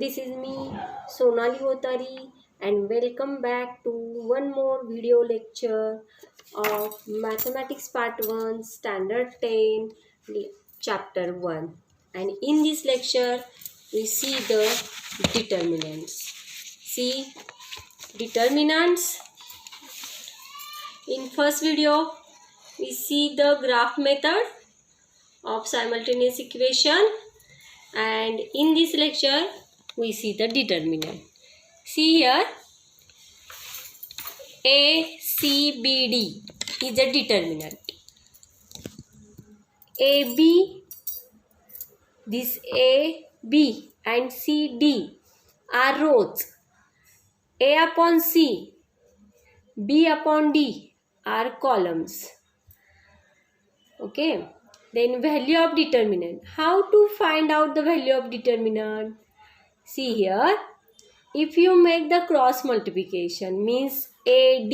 This is me, Sonali Hotari, and welcome back to one more video lecture of Mathematics Part 1, Standard 10, Chapter 1. And in this lecture, we see the determinants. See, determinants. In first video, we see the graph method of simultaneous equation, and in this lecture we see the determinant. See here, A, C, B, D is a determinant. A, B, this A, B and C, D are rows. A upon C, B upon D are columns. Okay. Then value of determinant. How to find out the value of determinant? See here, if you make the cross multiplication, means AD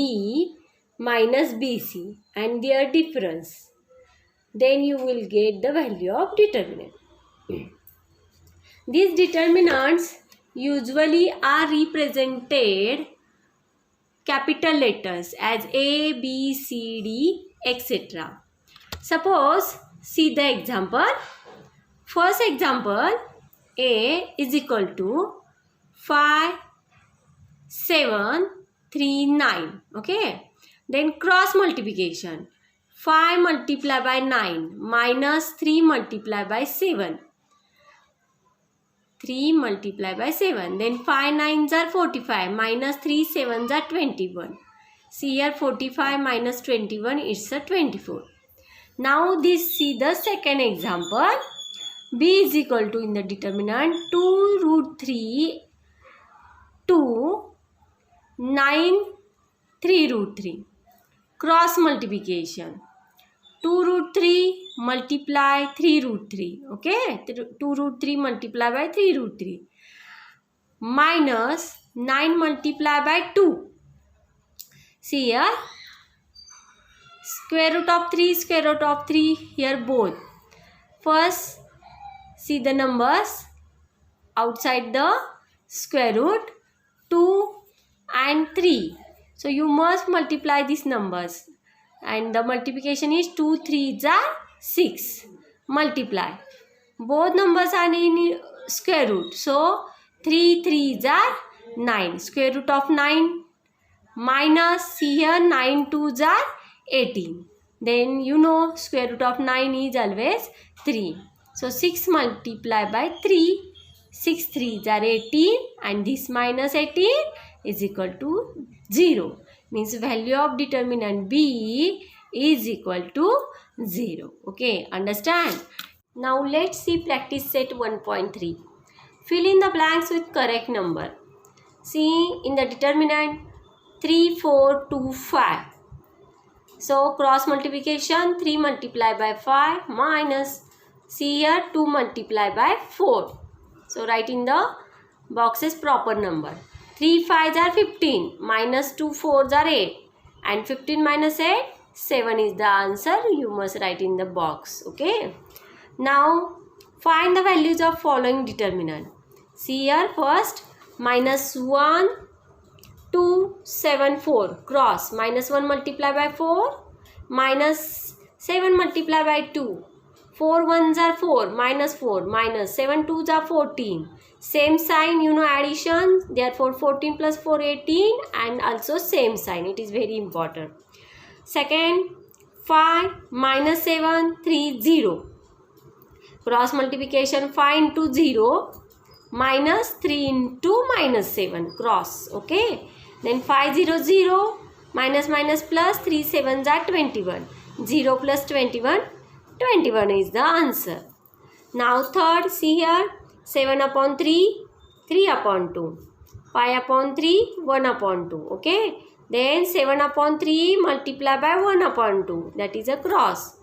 minus BC and their difference, then you will get the value of determinant. These determinants usually are represented capital letters as A, B, C, D, etc. Suppose, see the example. First example, A is equal to 5, 7, 3, 9. Okay. Then cross multiplication. 5 multiplied by 9 minus 3 multiplied by 7. 3 multiplied by 7. Then 5 9s are 45 minus 3 7s are 21. See here, 45 minus 21 is a 24. Now this, see the second example. B is equal to, in the determinant, 2 root 3 2 9 3 root 3. Cross multiplication. 2 root 3 multiply 3 root 3. Okay. 2 root 3 multiply by 3 root 3. Minus 9 multiply by 2. See here. Square root of 3, square root of 3, here both. First, see the numbers outside the square root, 2 and 3. So you must multiply these numbers. And the multiplication is 2 3s are 6. Multiply. Both numbers are in square root. So 3 3s are 9. Square root of 9 minus, see here, 9 2s are 18. Then you know square root of 9 is always 3. So 6 multiplied by 3, 6 3s are 18 and this minus 18 is equal to 0. Means value of determinant B is equal to 0. Okay, understand? Now let's see practice set 1.3. Fill in the blanks with correct number. See in the determinant 3, 4, 2, 5. So cross multiplication, 3 multiplied by 5 minus, see here, 2 multiplied by 4. So write in the boxes proper number. 3 5s are 15 minus 2 4s are 8 and 15 minus 8, 7 is the answer. You must write in the box. Okay. Now find the values of following determinant. See here, first minus 1 2 7 4 cross, minus 1 multiplied by 4 minus 7 multiplied by 2. 4 1s are 4 minus 4 minus 7 2s are 14. Same sign, you know, addition. Therefore 14 plus 4 18 and also same sign. It is very important. Second, 5 minus 7 3 0. Cross multiplication, 5 into 0 minus 3 into minus 7 cross. Okay. Then 5 0 0 minus minus plus 3 7s are 21. 0 plus 21, 21 is the answer. Now third, see here, 7 upon 3, 3 upon 2. 5 upon 3, 1 upon 2. Okay. Then 7 upon 3 multiplied by 1 upon 2. That is a cross.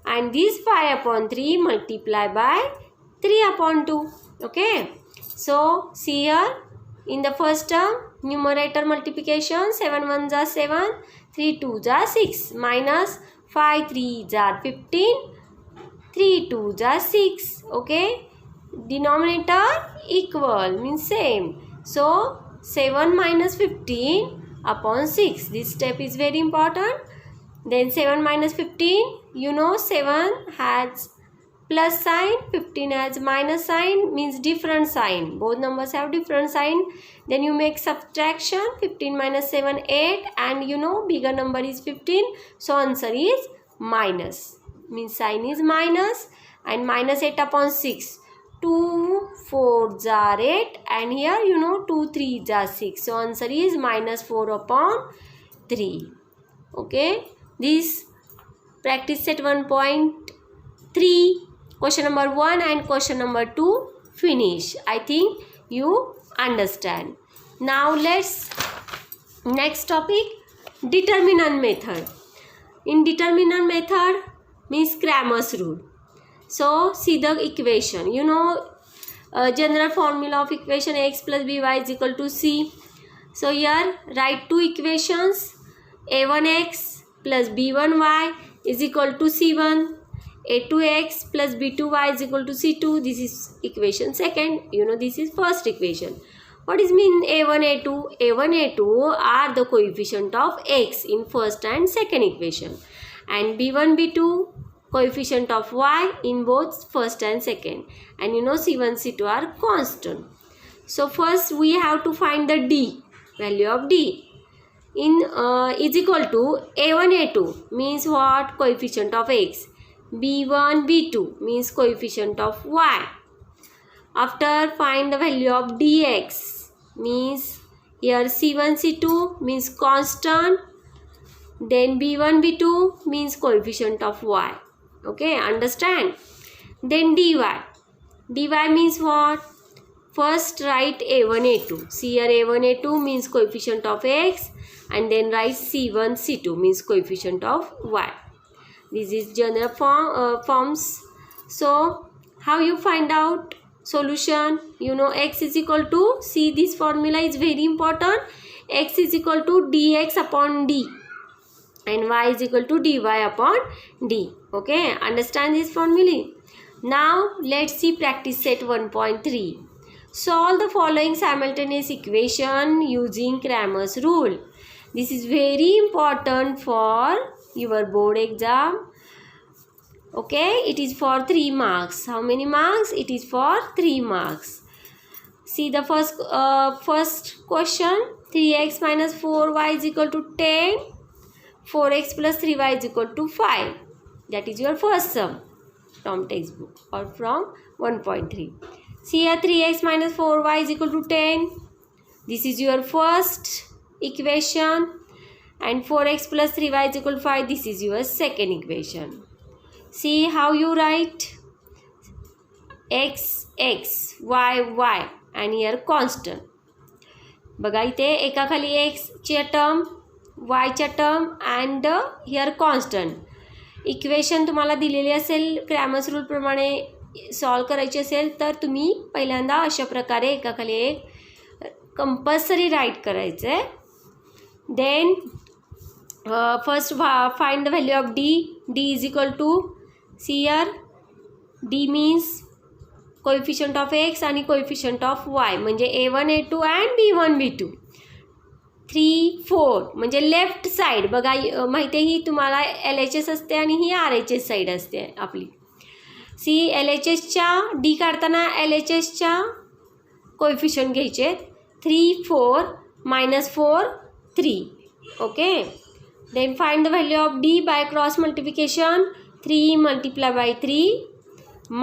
And this 5 upon 3 multiplied by 3 upon 2. Okay. So see here, in the first term, numerator multiplication, 7 1s are 7, 3 2s are 6 minus 5 3s are 15, 3 2s are 6. Okay. denominator equal means same. So 7 minus 15 upon 6. This step is very important. Then 7 minus 15, you know 7 has plus sign, 15 has minus sign, means different sign. Both numbers have different sign. Then you make subtraction. 15 minus 7, 8, and you know bigger number is 15. So answer is minus. Means sign is minus, and minus 8 upon 6. 2 4s are 8, and here you know 2 3s are 6. So answer is minus 4 upon 3. Okay. This practice set 1.3. Question number 1 and question number 2 finish. I think you understand. Now let's next topic, determinant method. In determinant method means Cramer's rule. So see the equation. You know general formula of equation ax plus by is equal to c. So here write two equations. a1x plus b1y is equal to c1. a2x plus b2y is equal to c2. This is equation second. You know this is first equation. What is mean a1, a2? a1, a2 are the coefficient of x in first and second equation, and b1, b2 coefficient of y in both first and second, and you know c1, c2 are constant. So first we have to find the d, value of d in is equal to a1, a2 means what? Coefficient of x. b1, b2 means coefficient of y. After find the value of dx means here c1, c2 means constant, then b1, b2 means coefficient of y. Okay, understand? Then dy. dy means what? First write a1, a2. See here a1, a2 means coefficient of x, and then write c1, c2 means coefficient of y. This is general forms. So how you find out solution? You know x is equal to, see this formula is very important, x is equal to dx upon d, and y is equal to dy upon d. Okay, understand this formula? Now let's see practice set 1.3. Solve the following simultaneous equation using Cramer's rule. This is very important for your board exam. Okay, it is for 3 marks. How many marks? It is for 3 marks. See the first question. 3x minus 4y is equal to 10. 4x plus 3y is equal to 5. That is your first sum from textbook or from 1.3. See here 3x minus 4y is equal to 10. This is your first equation, and 4x plus 3y is equal to 5. This is your second equation. See how you write x, x, y, y, and here constant. बघा इथे एकाखाली x ची term, y च्या term, and here constant. Equation तुम्हाला दिलेली असेल Cramer's rule प्रमाणे solve करायची असेल तर तुम्ही पहिल्यांदा अशा प्रकारे एकाखाली एक कंपल्सरी राईट करायचं आहे. Then first find the value of D. D is equal to, C here D means coefficient of X आणि कोएफिशियंट ऑफ वाय, म्हणजे a1 a2 and b1 b2. 3 4 म्हणजे लेफ्ट साईड. बघा माहिती आहे ही तुम्हाला LHS असते आणि ही RHS साईड असते आपली. सी LHSच्या डी काढताना LHSच्या कोएफिशियंट घ्यायचे. 3 4 minus 4 3. Okay, then find the value of D by cross multiplication. 3 multiplied by 3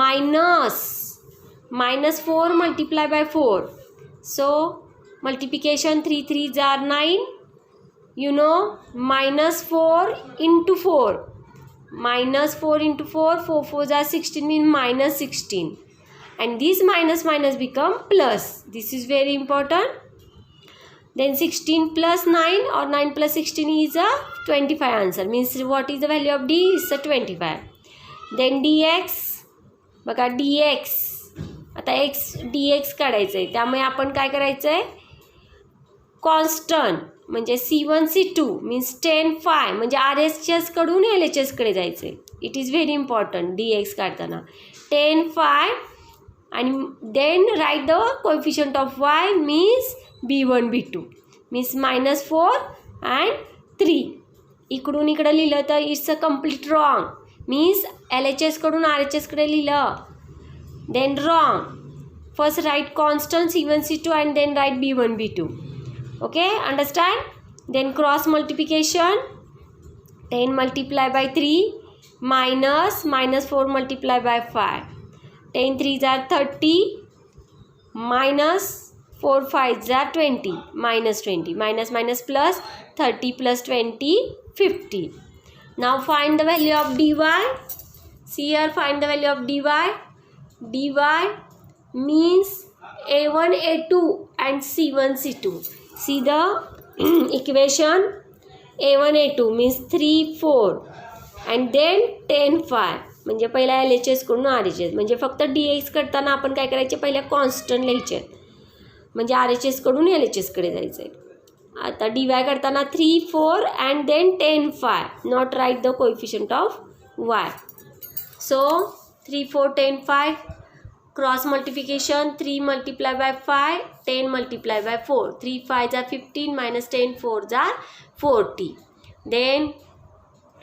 minus 4 multiplied by 4. So multiplication 3 3s are 9. You know minus 4 into 4. Minus 4 into 4, 4 4s are 16, means minus 16. And this minus minus become plus. This is very important. Then 16 plus 9 or 9 plus 16 is a 25 answer. Means what is the value of D? Is a 25. Then dx. बघा dx. आता x dx काढायचं आहे, त्यामुळे आपण काय करायचं आहे, constant म्हणजे c1 c2 मीन्स 10 5 म्हणजे RHS कडून LHS कडे जायचं आहे. It is very important dx काढताना. 10 5 and then write the coefficient of y means b1 b2 means -4 and 3. इकडून इकडे लिहिलं तर it's a complete wrong means LHS कडून RHS कडे लिहिलं then wrong. First write constant C1 C2 and then write B1 B2. Okay, understand? Then cross multiplication, 10 multiplied by 3 minus -4 multiplied by 5. 10 3s are 30 minus 4 5s are 20 minus 20 minus plus 30 plus 20 50. Now find the value of dy. See here, find the value of dy. dy means a1 a2 and c1 c2. See the equation. a1 a2 means 3 4 and then 10 5 म्हणजे पहिला LHS कडून RHS म्हणजे फक्त dx करताना आपण काय करायचे पहिल्या कॉन्स्टंट लिहायचे म्हणजे RHS कडून LHS कडे जायचे. आता dy करताना 3 4 and then 10 5 not write the coefficient of y. So 3 4 10 5 cross multiplication 3 multiplied by 5 10 multiplied by 4 3 5s are 15 minus 10 4s are 40 then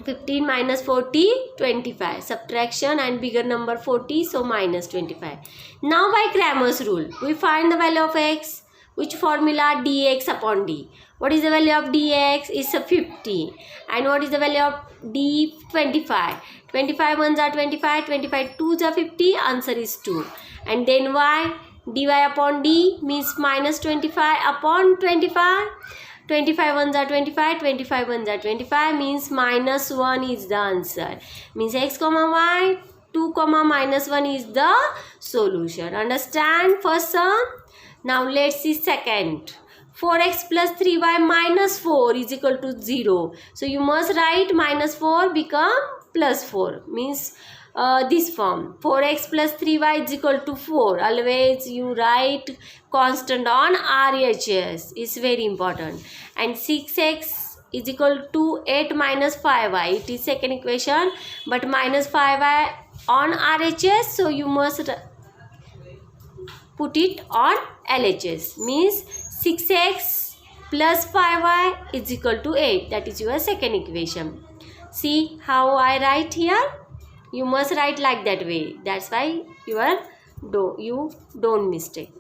15 minus 40 25 subtraction and bigger number 40 so minus 25. Now by Cramer's rule we find the value of x which formula dx upon d. What is the value of dx is 50 and what is the value of d 25. 25 ones are 25 25 2s are 50 answer is 2 and then y dy upon d means minus 25 upon 25. 25 ones are 25 25 ones are 25 means minus 1 is the answer means x comma y 2 comma minus 1 is the solution. Understand first sum? Now let's see second. 4x plus 3y minus 4 is equal to 0. So you must write minus 4 become plus 4 means this form 4x plus 3y is equal to 4. Always you write constant on RHS is very important. And 6x is equal to 8 minus 5y. It is second equation but minus 5y on RHS so you must put it on LHS means 6x plus 5y is equal to 8. That is your second equation. See how I write here? You must write like that way. That's why you don't mistake.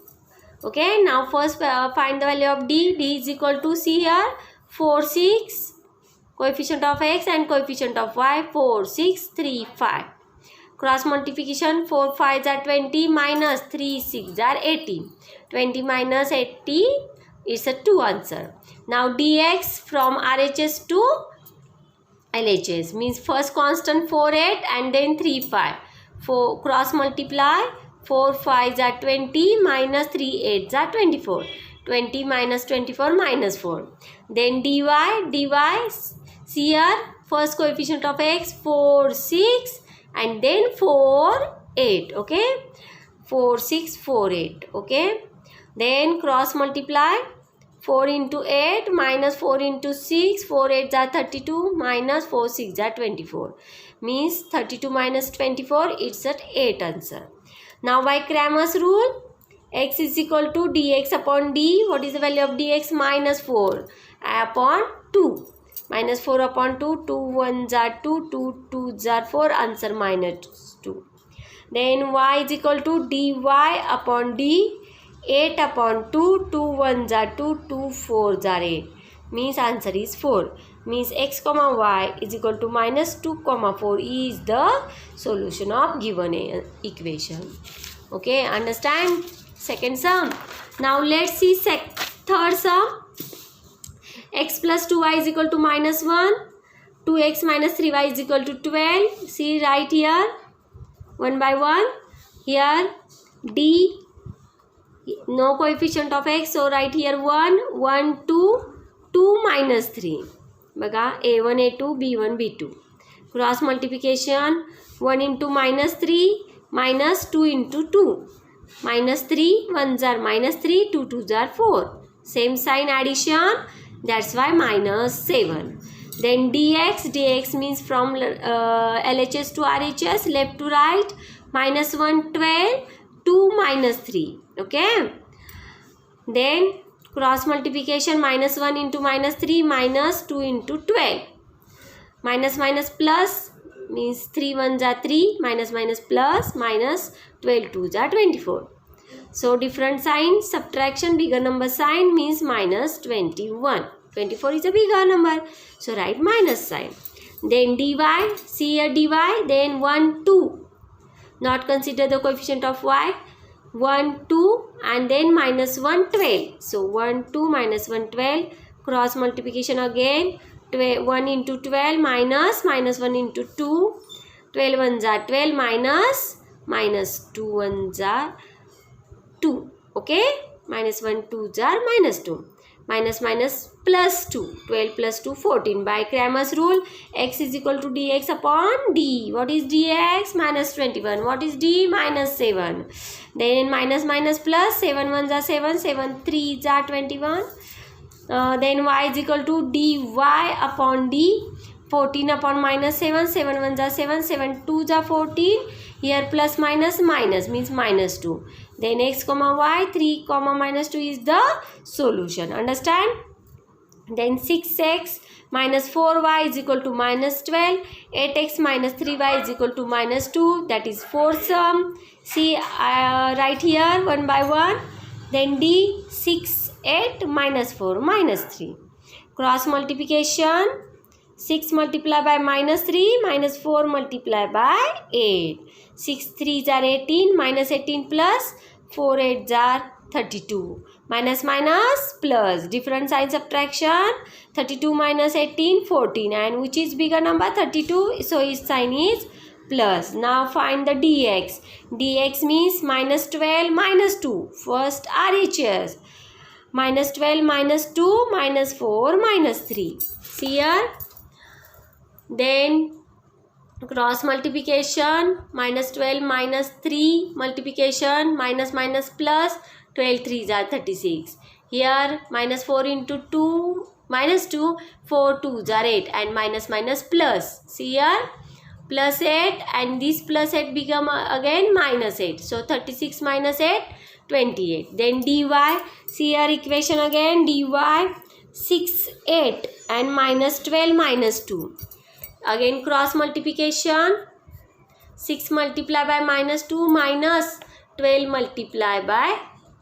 Okay, now first find the value of d. D is equal to, see here, 4 6 coefficient of x and coefficient of y 4 6 3 5. Cross multiplication 4 5s are 20 minus 3 6 are 80. 20 minus 80 is a 2 answer. Now dx from RHS to LHS means first constant 4 8 and then 3 5. 4 cross multiply 4 5s are 20 minus 3 8s are 24. 20 minus 24 minus 4. Then dy see here first coefficient of x 4 6 and then 4 8. Okay, 4 6 4 8. Okay, then cross multiply 4 into 8 minus 4 into 6 4 8s are 32 minus 4 6s are 24 means 32 minus 24 it's at 8 answer. Now by Cramer's rule x is equal to dx upon d. What is the value of dx? Minus 4 upon 2 minus 4 upon 2 2 1s are 2 2 2s are 4 answer minus 2. Then y is equal to dy upon d 8 upon 2 2 1s are 2 2 4s are 8 means answer is 4 means x comma y is equal to minus 2 comma 4 is the solution of given equation. Okay, understand second sum. Now let's see third sum. X plus 2y is equal to minus 1. 2x minus 3y is equal to 12. See right here one by one. Here d no coefficient of x so write here 1 1 2 2 minus 3 बघा a1 a2 b1 b2 cross multiplication 1 into minus 3 minus 2 into 2 minus 3 1s are minus 3 2 2s are 4 same sign addition that's why minus 7. Then dx means from LHS to RHS left to right minus 1 12 2 minus 3. Okay. Then cross multiplication, minus 1 into minus 3 minus 2 into 12. Minus minus plus means 3 1s are 3, minus minus plus, minus 12 2s are 24. So different sign, subtraction, bigger number sign means minus 21. 24 is a bigger number. So write minus sign. Then dy, see a dy, then 1 2. Not consider the coefficient of y. 1 2 and then minus 1 12. So 1 2 minus 1 12. Cross multiplication again. 1 into 12 minus 1 into 2. 12 1s are 12 minus 2 1s are 2. Okay. Minus 1 2s are minus 2. Minus minus plus 2. 12 plus 2 14. By Cramer's rule, x is equal to dx upon d. What is dx? Minus 21. What is d? Minus 7. Then minus minus plus, 7 1s are 7. 7 3s are 21. Then y is equal to dy upon d. 14 upon minus 7. 7 1s are 7. 7 2s are 14. Here plus minus means minus 2. Then x comma y, 3 comma minus 2 is the solution. Understand? Then 6x minus 4y is equal to minus 12. 8x minus 3y is equal to minus 2. That is 4 sum. See, right here one by one. Then d, 6, 8 minus 4 minus 3. Cross multiplication. 6 multiplied by minus 3 minus 4 multiplied by 8. 6 3s are 18 minus 18 plus 4 8s are 32. Minus minus plus. Different sign subtraction. 32 minus 18 14. And which is bigger number? 32. So its sign is plus. Now find the dx. Dx means minus 12 minus 2. First RHS. Minus 12 minus 2 minus 4 minus 3. See here. Then cross multiplication, minus 12 minus 3 multiplication, minus minus plus, 12 3s are 36. Here minus 4 into 2 minus 2, 4 2s are 8 and minus minus plus. See here, plus 8 and this plus 8 become again minus 8. So 36 minus 8, 28. Then dy, see here equation again, dy 6 8 and minus 12 minus 2. Again cross multiplication, 6 multiplied by minus 2 minus 12 multiplied by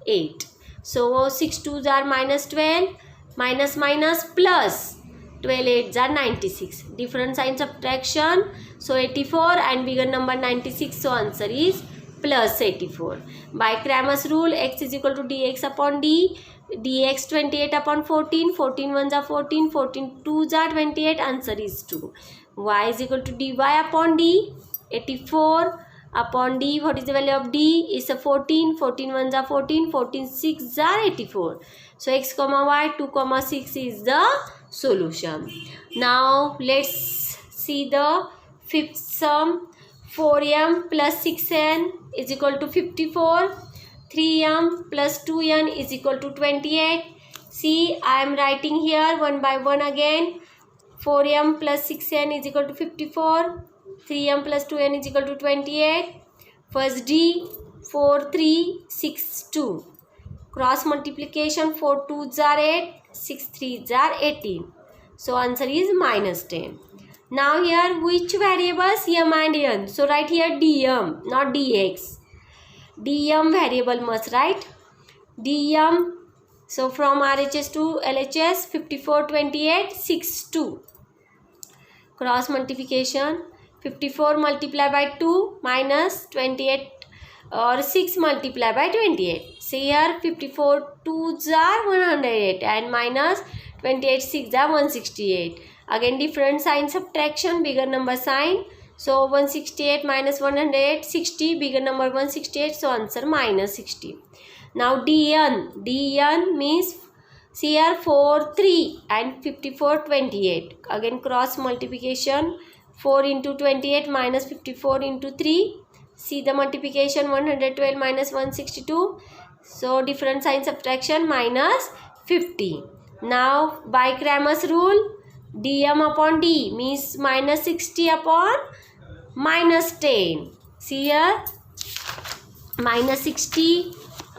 8. So 6 2s are minus 12, minus minus plus, 12 8s are 96. Different sign subtraction. So 84 and bigger number 96. So answer is plus 84. By Cramer's rule, x is equal to dx upon d. Dx 28 upon 14. 14 1s are 14. 14 2s are 28. Answer is 2. Y is equal to dy upon d. 84 upon d. What is the value of d? Is a 14. 14 1s are 14. 14 6s are 84. So x comma y 2 comma 6 is the solution. Now let's see the fifth sum. 4m plus 6n is equal to 54. 3m plus 2n is equal to 28. See, I am writing here one by one again. 4m plus 6n is equal to 54. 3m plus 2n is equal to 28. First d, 4 3 6 2. Cross multiplication, 4 2s are 8. 6 3s are 18. So answer is minus 10. Now here which variables? M and n. So write here dm, not dx. dm variable must write. dm. So from RHS to LHS, 54 28 6 2. Cross multiplication, 54 multiplied by 2 minus 28 or 6 multiplied by 28. See here, 54 2s are 108 and minus 28 6s are 168. Again different sign subtraction, bigger number sign. So 168 minus 108, 60, bigger number 168. So answer minus 60. Now dn. dn means, see here 4 3 and 54 28. Again cross multiplication, 4 into 28 minus 54 into 3. See the multiplication, 112 minus 162. So different sign subtraction, minus 50. Now by Cramer's rule, dm upon d means minus 60 upon minus 10. See here, minus 60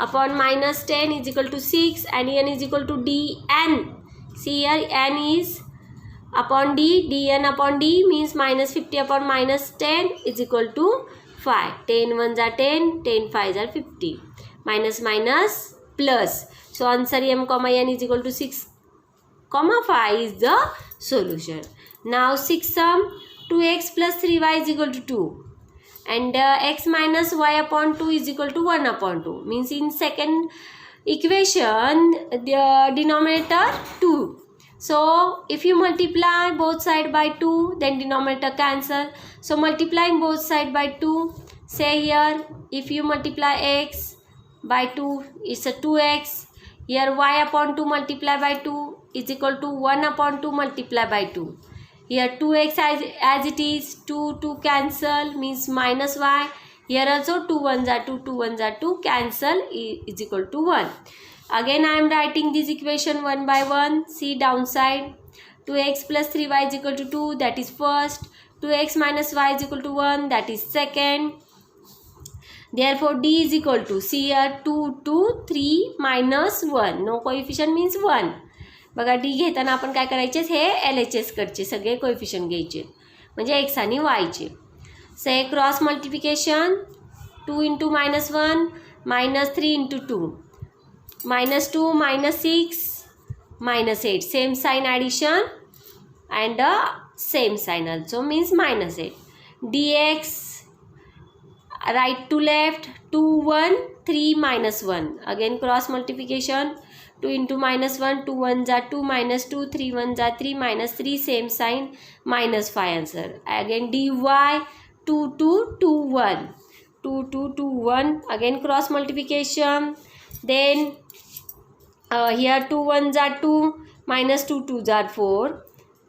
upon minus 10 is equal to 6, and n is equal to dn. See here, n is upon d, dn upon d means minus 50 upon minus 10 is equal to 5. 10 ones are 10, 10 5s are 50. Minus minus plus. So answer m comma n is equal to 6 comma 5 is the solution. Now 6 sum, 2x plus 3y is equal to 2. And x minus y upon 2 is equal to 1 upon 2. Means in second equation, the denominator 2. So if you multiply both side by 2, then denominator cancel. So multiplying both side by 2, say here, if you multiply x by 2, it's a 2x. Here y upon 2 multiply by 2 is equal to 1 upon 2 multiply by 2. Here 2x as it is, 2 cancel means minus y. Here also 2 ones are 2, 2 ones are 2, cancel is equal to 1. Again I am writing this equation one by one. See downside, 2x plus 3y is equal to 2, that is first. 2x minus y is equal to 1, that is second. Therefore d is equal to, see here 2, 2, 3 minus 1. No coefficient means 1. बघा D घेताना आपण काय करायचे, हे LHS कडचे सगळे coefficient घ्यायचे, म्हणजे x आणि y चे. से cross multiplication 2 into minus 1 minus 3 into 2 minus 2 minus 6 minus 8. Same sign addition and same sign also means minus 8. dx right to left 2 1 3 minus 1. Again cross multiplication 2 into minus 1, 2 1s are 2 minus 2, 3 1s are 3 minus 3, same sign, minus 5 answer. Again dy 2 2 2 1 2 2 2 1. Again cross multiplication. Then here 2 1s are 2 minus 2 2s are 4.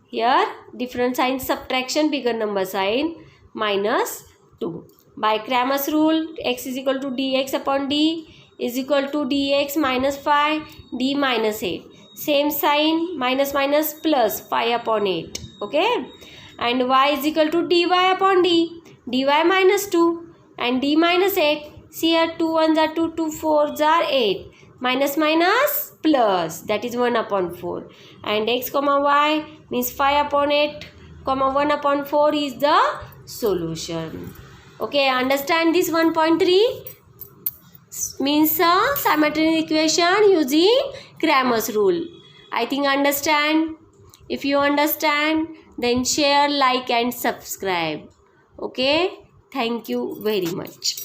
Here different sign subtraction, bigger number sign, minus 2. By Cramer's rule, x is equal to dx upon d is equal to dx minus 5 d minus 8. Same sign, minus minus plus 5 upon 8. Okay, and y is equal to dy upon d, dy minus 2 and d minus 8. See here 2 1s are 2, 2 4s are 8. Minus minus plus, that is 1 upon 4. And x comma y means 5 upon 8 comma 1 upon 4 is the solution. Okay, understand this 1.3 means a simultaneous equation using Cramer's rule. I think understand. If you understand, then share, like and subscribe. Okay, thank you very much.